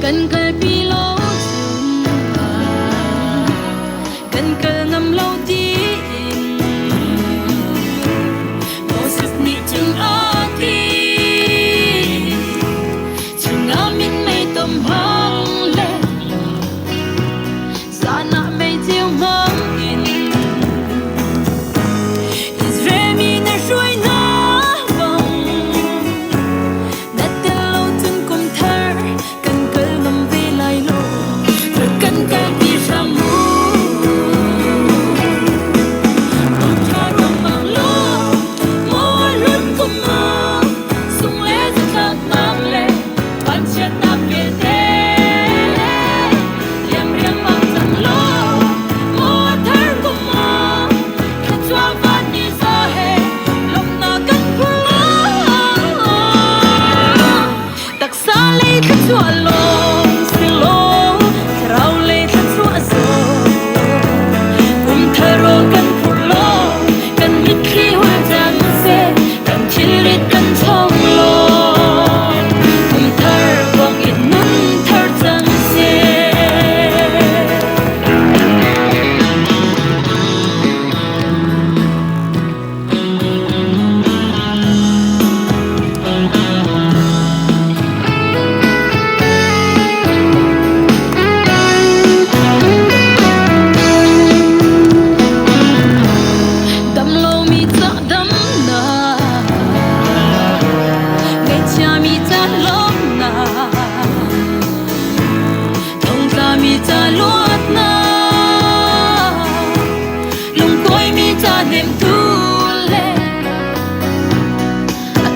cần cởi pi lô cần cởi ngầm lâu tin một sức nị chừng ở tin chừng ngắm min mây tôm hong lên xa nạ mây tiêu mong in Israeli nè ruồi nó vòng đặt tên lâu từng cùng thơ cần cởi ngầm về lại lô rồi cần cởi đi ra mù một thar bằng bằng lô mỗi lúc cùng mơ sung lê rất thật nặng lệ bạn chết nằm về thế liềm riêng bằng rằng lô một thar cùng mơ khát choa vắt đi ra hè lòng nào cần phụ đặc xa lấy khát choa lô xin lô rau lấy khát choa rồi thơ rô cần phụ lô cần biết khi hoa giang xe cần chỉ biết cần thông lô thơ vòng ít nâng thơ giang xe đâm lô mi ta đâm na ngày cha mi ta lốp na thông ta mi ta luốt na lùng cối mi ta đêm tu lệ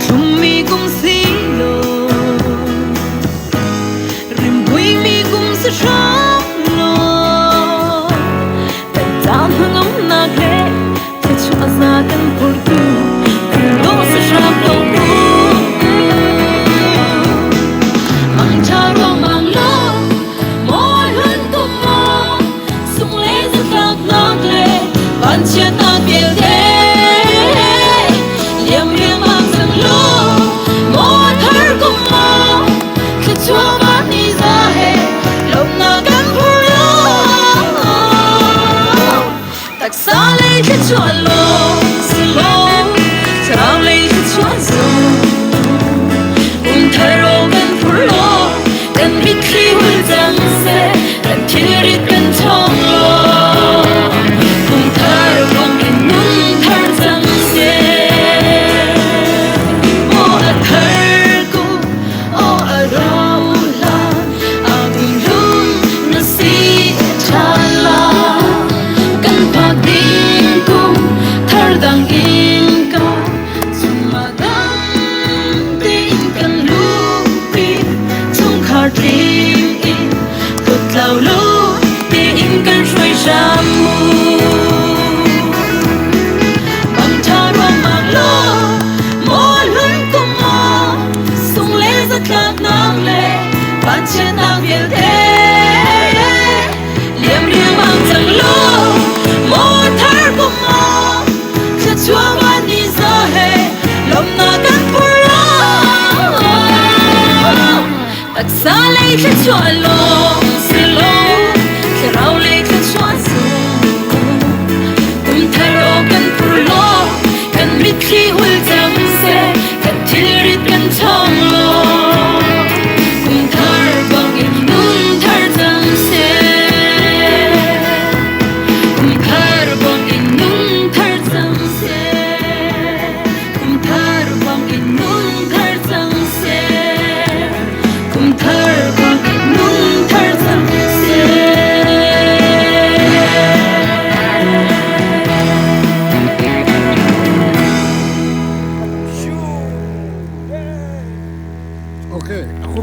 lùng mi cũng xí lô rim bụi mi cũng sẽ róc lô tình tan hương ống na ghé thế cho ra cần phụ tu lô sẽ róc lô mang cha rô mang lô mỗi lần cùng mơ sung lê rất lạc nặng lệ bạn chia ta kiều thế liềm riêng mang rằng lô mỗi thar cùng mơ khi chúa bắt đi ra hè lòng nào cần phụ đặc xa lấy khi chúa lô xin lô trao lấy khi chúa rồi thơ rô cần phụ lô cần biết khi hoa giang xe cần chỉ biết cần thông lô thơ vòng in nung thơ giang xe ô ở thơ cô ô ở đâu là tình luôn nó xí cha la cần phạt đi cô thơ đang in ca chung mà đắng tin cần lúc tin chung khát tim in cột lao lú để in cần rồi ra mù bằng thar bằng mang lô mỗi lần cùng mơ sung lê rất lạc nặng lệ bạn trên ta việt thế liềm riêng bằng rằng lô mỗi thar cùng mơ khát chúa bắt đi ra hè lòng nào cần phụ đặc xa lấy khát chúa lô xin lô khi rau lấy khát chúa rồi cùng thơ rô cần phụ lô cần biết khi hoa giang xe cần chỉ biết cần thông lô cùng thơ vòng in nung thơ giang xe cùng thơ vòng in nung thơ giang xe cùng thơ vòng in nung thơ giang xe cùng thơ vòng in nung thơ giang xe Oke, aku